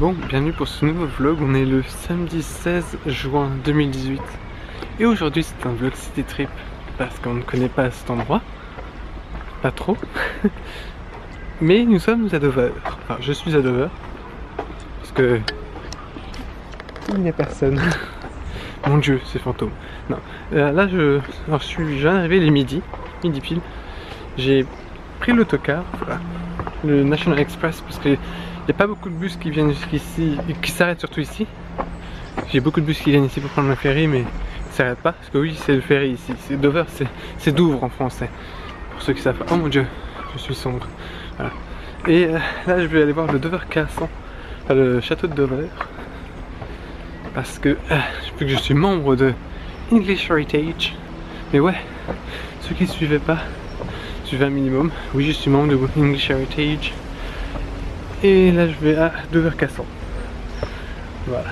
Bon, bienvenue pour ce nouveau vlog. On est le samedi 16 juin 2018 et aujourd'hui c'est un vlog city trip parce qu'on ne connaît pas cet endroit, pas trop. Mais nous sommes à Dover, enfin je suis à Dover parce que il n'y a personne. Mon dieu, c'est fantôme. Non, là je viens d'arriver, il est midi pile. J'ai pris l'autocar, voilà, le National Express, parce que il n'y a pas beaucoup de bus qui viennent jusqu'ici, qui s'arrêtent surtout ici. J'ai beaucoup de bus qui viennent ici pour prendre le ferry, mais ils ne s'arrêtent pas, parce que oui, c'est le ferry ici. C'est Dover, c'est Douvres en français. Pour ceux qui savent pas. Oh mon dieu, je suis sombre. Voilà. Et là, je vais aller voir le Dover Castle, enfin, le château de Dover, parce que vu que je suis membre de English Heritage. Mais ouais, ceux qui ne suivaient pas, suivez un minimum. Oui, je suis membre de English Heritage. Et là je vais à Dover Castle. Voilà.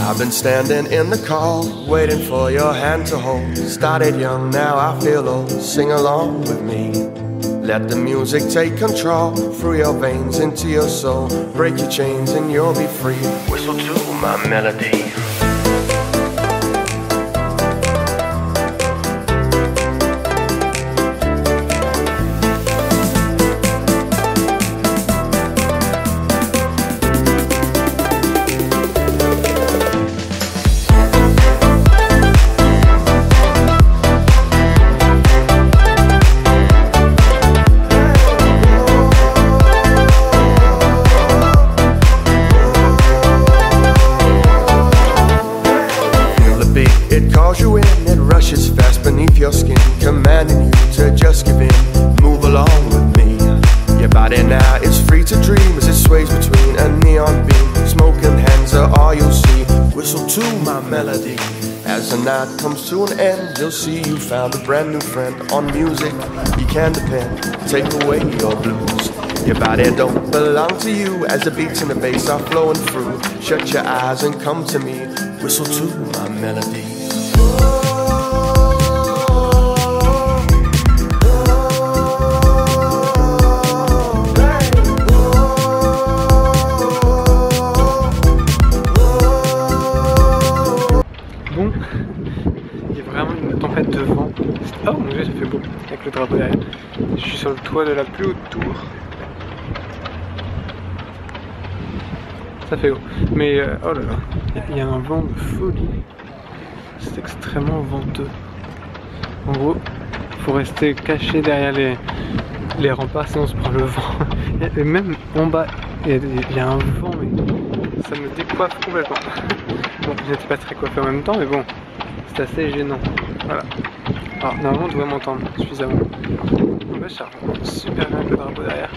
I've been standing in the car, waiting for your hand to hold. Started young, now I feel old. Sing along with me. Let the music take control through your veins into your soul. Break your chains and you'll be free. Whistle to my melody. It calls you in, it rushes fast beneath your skin, commanding you to just give in, move along with me. Your body now is free to dream as it sways between a neon beam. Smoking hands are all you'll see. Whistle to my melody. As the night comes to an end, you'll see you found a brand new friend. On music you can depend, take away your blues. Your body don't belong to you as the beats and the bass are flowing through. Shut your eyes and come to me. Whistle to my melody. Bon, il y a vraiment une tempête de vent. Oh mon dieu, ça fait beau avec le drapeau derrière. Je suis sur le toit de la plus haute tour. Ça fait haut. Mais oh là là, il y a un vent de folie. C'est extrêmement venteux. En gros, il faut rester caché derrière les remparts, sinon on se prend le vent. Et même en bas, il y a un vent, mais ça me décoiffe complètement. Bon, je n'étais pas très coiffé en même temps, mais bon, c'est assez gênant. Voilà. Alors, normalement, on devrait m'entendre suffisamment. Bon, bah, ça remonte super bien avec le drapeau derrière.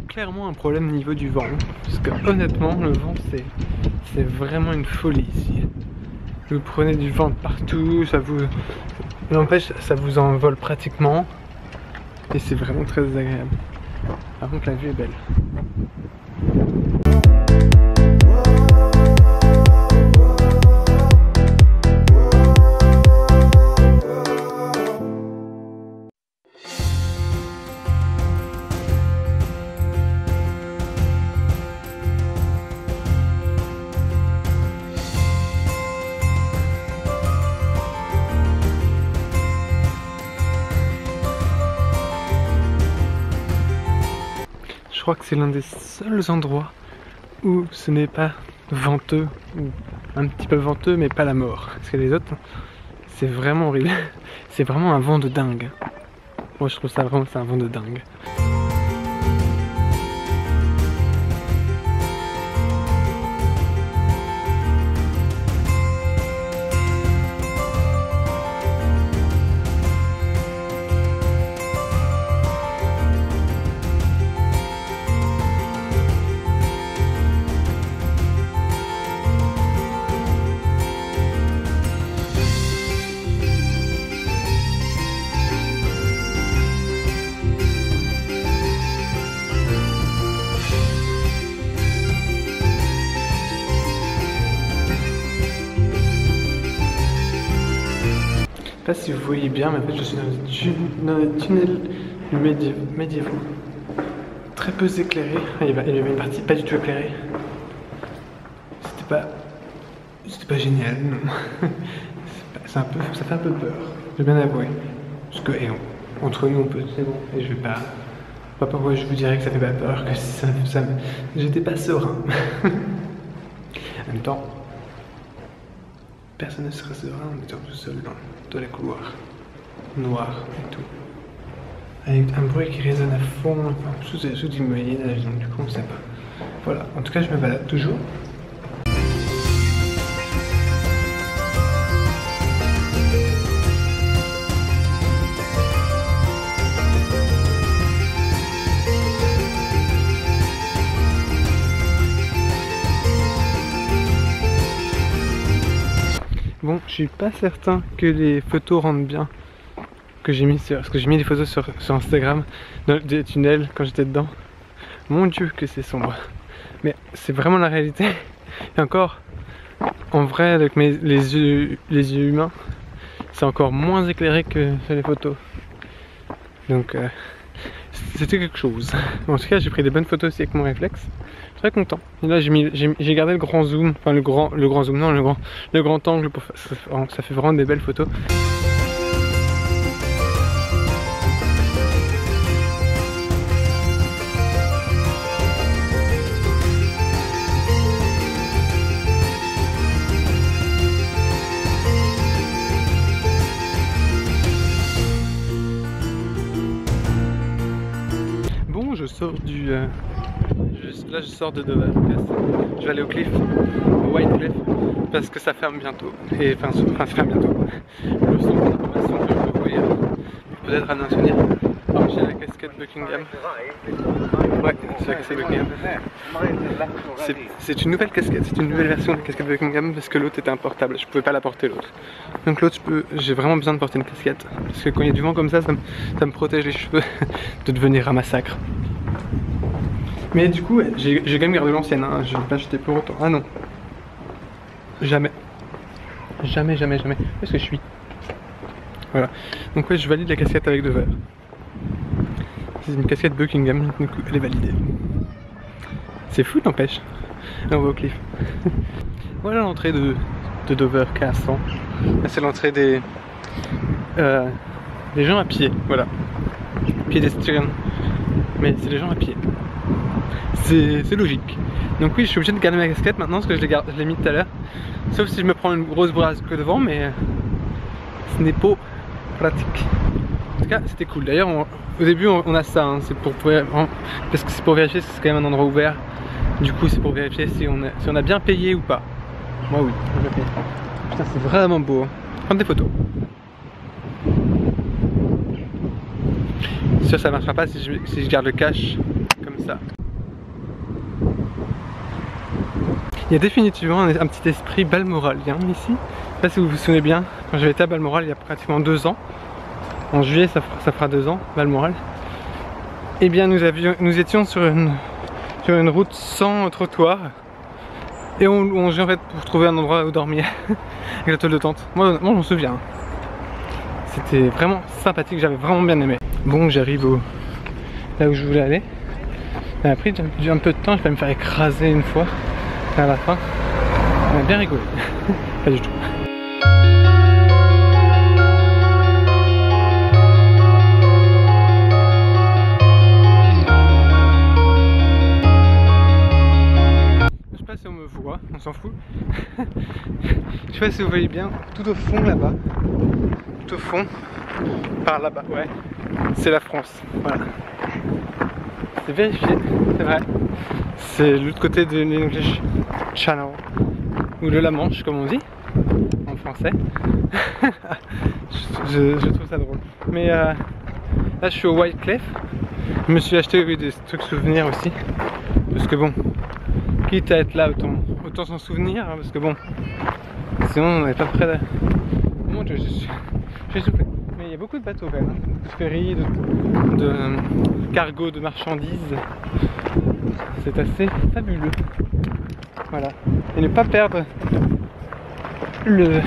Clairement un problème au niveau du vent, parce que honnêtement le vent c'est vraiment une folie ici. Vous prenez du vent de partout, ça vous n'empêche, ça vous envole pratiquement et c'est vraiment très désagréable. Par contre la vue est belle. Je crois que c'est l'un des seuls endroits où ce n'est pas venteux, ou un petit peu venteux mais pas la mort. Parce que les autres, c'est vraiment horrible. C'est vraiment un vent de dingue. Moi je trouve ça vraiment, c'est un vent de dingue. Je sais pas si vous voyez bien, mais en fait je suis dans un tunnel médiévaux. Très peu éclairé. Il y avait une partie pas du tout éclairée. C'était pas génial, non. Ça fait un peu peur, je vais bien avouer. Parce que entre nous on peut, c'est bon, et je vais pas pourquoi je vous dirais que ça fait pas peur, que j'étais pas serein. En même temps, personne ne serait serein en étant tout seul dans les couloirs noirs et tout. Avec un bruit qui résonne à fond, enfin, sous du Moyen-Âge, donc du coup on sait pas. Voilà, en tout cas je me balade toujours. Bon, je suis pas certain que les photos rendent bien que j'ai mis parce que j'ai mis des photos sur Instagram dans des tunnels quand j'étais dedans. Mon Dieu que c'est sombre. Mais c'est vraiment la réalité. Et encore, en vrai avec les yeux humains, c'est encore moins éclairé que sur les photos. Donc c'était quelque chose. En tout cas j'ai pris des bonnes photos aussi avec mon réflexe. Très content. Et là j'ai gardé le grand zoom, enfin le grand zoom, non le grand angle pour ça fait vraiment des belles photos. Bon, je sors du là je sors de Dover. Je vais aller au Cliff, au White Cliff, parce que ça ferme bientôt. Et enfin ça ferme bientôt. Le centre d'information que je peux ouvrir, peut-être un souvenir. Alors j'ai la casquette Buckingham. Ouais, c'est la casquette Buckingham. C'est une nouvelle casquette, c'est une nouvelle version de la casquette Buckingham parce que l'autre était importable, je pouvais pas la porter l'autre. Donc l'autre, j'ai vraiment besoin de porter une casquette parce que quand il y a du vent comme ça me protège les cheveux de devenir un massacre. Mais du coup, j'ai quand même gardé l'ancienne, hein. Je vais pas jeter pour autant. Ah non. Jamais. Jamais, jamais, jamais. Où est-ce que je suis? Voilà. Donc ouais, je valide la casquette avec 2 verres. C'est une casquette Buckingham, du coup elle est validée. C'est fou, n'empêche. On va au cliff. Voilà l'entrée de Dover Castle. Là c'est l'entrée des gens à pied, voilà. Pédestriens. Mais c'est les gens à pied. C'est logique. Donc oui, je suis obligé de garder ma casquette maintenant parce que je l'ai mis tout à l'heure. Sauf si je me prends une grosse brasse que devant, mais ce n'est pas pratique. En tout cas, c'était cool. D'ailleurs, au début, on a ça, hein, c'est pour parce que c'est pour vérifier si c'est quand même un endroit ouvert. Du coup, c'est pour vérifier si on a bien payé ou pas. Moi, oui, on a bien payé. Putain, c'est vraiment beau. Hein. Prendre des photos. Sûr, ça marchera pas si je garde le cash comme ça. Il y a définitivement un petit esprit balmoralien ici. Je sais pas si vous vous souvenez bien, quand j'avais été à Balmoral il y a pratiquement 2 ans. En juillet, ça fera 2 ans, Balmoral. Eh bien, nous étions sur une route sans trottoir. Et on jouait en fait pour trouver un endroit où dormir. Avec la toile de tente. Moi je m'en souviens. C'était vraiment sympathique, j'avais vraiment bien aimé. Bon, j'arrive là où je voulais aller. Ça a pris un peu de temps, je vais me faire écraser une fois. À la fin, on a bien rigolé. Pas du tout. Je sais pas si on me voit, on s'en fout. Je sais pas si vous voyez bien, tout au fond là-bas, tout au fond, par là-bas, ouais, c'est la France, voilà. C'est vérifié, c'est vrai. C'est l'autre côté de l'English Channel, ou de la Manche comme on dit, en français. je trouve ça drôle. Mais là je suis au White Cliff. Je me suis acheté des trucs souvenirs aussi. Parce que bon, quitte à être là, autant s'en souvenir. Hein, parce que bon, sinon on n'est pas prêt de... Mon Dieu, je suis soufflé. Mais il y a beaucoup de bateaux quand même, hein. De ferries, de cargos, de marchandises. C'est assez fabuleux. Voilà. Et ne pas perdre le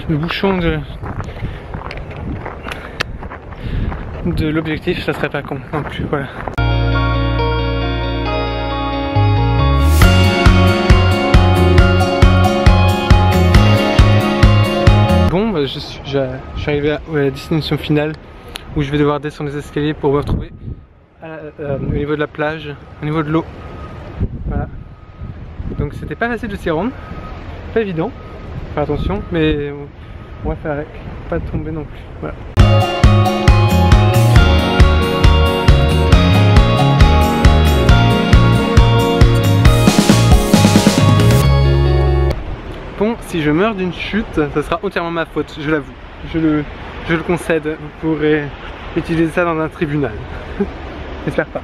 bouchon de l'objectif, ça serait pas con non plus. Voilà. Bon, bah, je suis arrivé à la destination finale où je vais devoir descendre les escaliers pour me retrouver au niveau de la plage, au niveau de l'eau. Voilà. Donc c'était pas facile de s'y rendre, pas évident, faire attention, mais on va faire avec, pas tomber non plus. Voilà. Bon, si je meurs d'une chute, ça sera entièrement ma faute, je l'avoue. Je le concède, vous pourrez utiliser ça dans un tribunal. J'espère pas.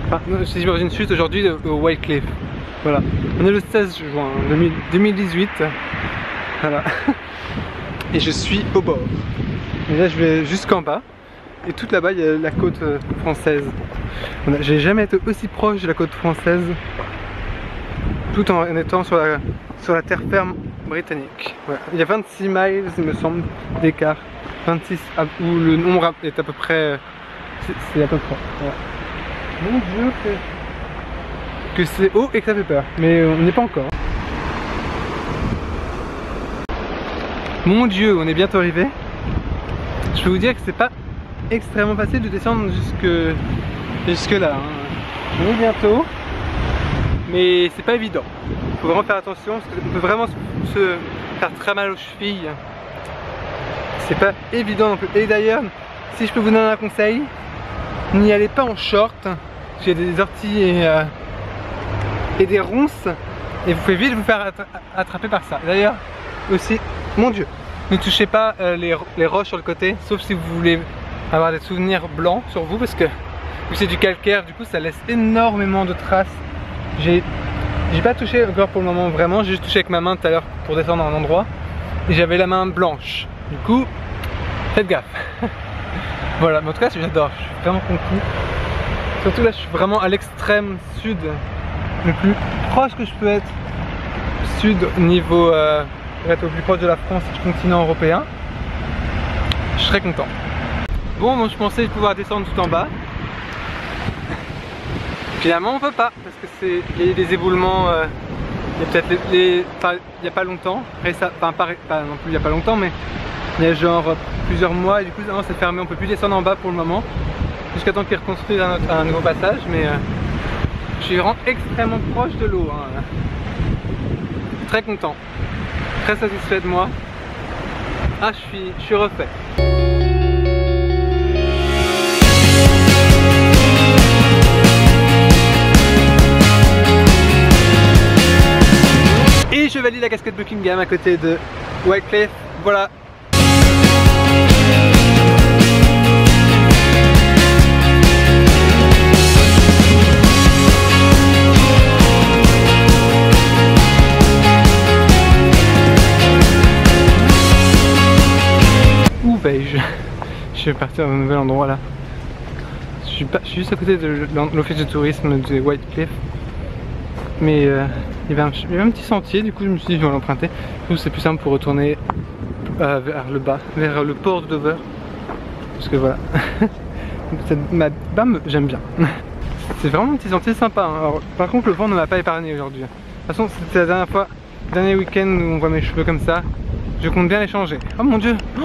Enfin, si je meurs d'une chute aujourd'hui au White Cliff. Voilà. On est le 16 juin 2018. Voilà. Et je suis au bord. Et là je vais jusqu'en bas. Et tout là-bas il y a la côte française. J'ai jamais été aussi proche de la côte française. Tout en étant sur la terre ferme britannique. Voilà. Il y a 26 miles, il me semble, d'écart. 26, où le nombre est à peu près... C'est à peu près. Voilà. Mon Dieu, que c'est haut et que ça fait peur. Mais on n'y est pas encore. Mon Dieu, on est bientôt arrivé. Je peux vous dire que c'est pas extrêmement facile de descendre jusque là. Hein. On est bientôt. Mais c'est pas évident. Faut vraiment faire attention parce qu'on peut vraiment se faire très mal aux chevilles. C'est pas évident non plus. Et d'ailleurs, si je peux vous donner un conseil, n'y allez pas en short. Parce qu'il y a des orties et des ronces. Et vous pouvez vite vous faire attraper par ça. D'ailleurs, aussi, mon Dieu, ne touchez pas les roches sur le côté. Sauf si vous voulez avoir des souvenirs blancs sur vous parce que c'est du calcaire, du coup ça laisse énormément de traces. J'ai pas touché encore pour le moment vraiment, j'ai juste touché avec ma main tout à l'heure pour descendre à un endroit et j'avais la main blanche. Du coup, faites gaffe. Voilà, mais en tout cas j'adore, je suis vraiment conquis. Surtout là je suis vraiment à l'extrême sud, le plus proche que je peux être sud niveau pour être au plus proche de la France et du continent européen. Je serais content. Bon, moi je pensais pouvoir descendre tout en bas. Finalement on peut pas parce que c'est il y a des éboulements. Il y a peut-être il y a pas longtemps, pas non plus il y a pas longtemps, mais il y a genre plusieurs mois et du coup non, c'est fermé, on peut plus descendre en bas pour le moment jusqu'à temps qu'ils reconstruisent un nouveau passage. Mais je suis vraiment extrêmement proche de l'eau. Hein. Très content, très satisfait de moi. Ah, je suis refait. Et je valide la cascade Buckingham à côté de Whitecliff. Voilà. Où vais-je? Je vais partir dans un nouvel endroit là. Je suis juste à côté de l'office de tourisme de Whitecliff. Mais il y avait un petit sentier, du coup je me suis dit je vais l'emprunter. Je trouve que c'est plus simple pour retourner vers le bas, vers le port de Dover. Parce que voilà, j'aime bien. C'est vraiment un petit sentier sympa. Hein. Alors, par contre le vent ne m'a pas épargné aujourd'hui. De toute façon c'était la dernière fois, dernier week-end où on voit mes cheveux comme ça. Je compte bien les changer. Oh mon dieu, oh,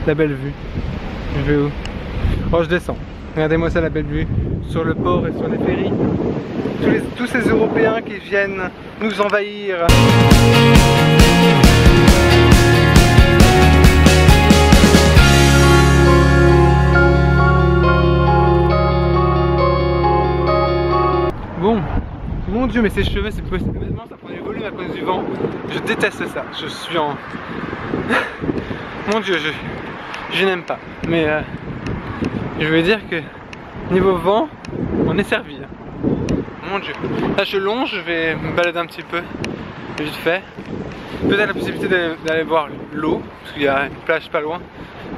la belle vue. Je vais où? Oh je descends. Regardez-moi ça, la belle vue sur le port et sur les ferries. Tous ces Européens qui viennent nous envahir. Bon, mon dieu, mais ces cheveux, c'est possible. Honnêtement, ça prend du volume à cause du vent. Je déteste ça. Je suis en... Mon dieu, je n'aime pas. Mais je veux dire que niveau vent, on est servi. Mon dieu. Là je longe, je vais me balader un petit peu, vite fait. Peut-être la possibilité d'aller voir l'eau, parce qu'il y a une plage pas loin.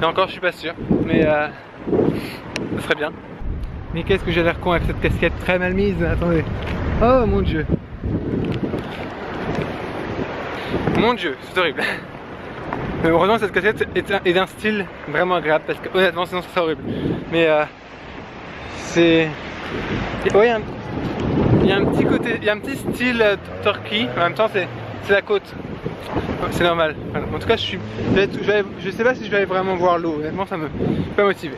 Et encore je suis pas sûr, mais ça serait bien. Mais qu'est-ce que j'ai l'air con avec cette casquette très mal mise, attendez. Oh mon dieu. Mon dieu, c'est horrible. Mais heureusement cette casquette est d'un style vraiment agréable, parce que honnêtement sinon ça serait horrible. Mais c'est... Ouais, il y a un petit côté, il y a un petit style turquie, en même temps c'est la côte, c'est normal. Voilà. En tout cas je sais pas si je vais aller vraiment voir l'eau, honnêtement ça me pas motivé.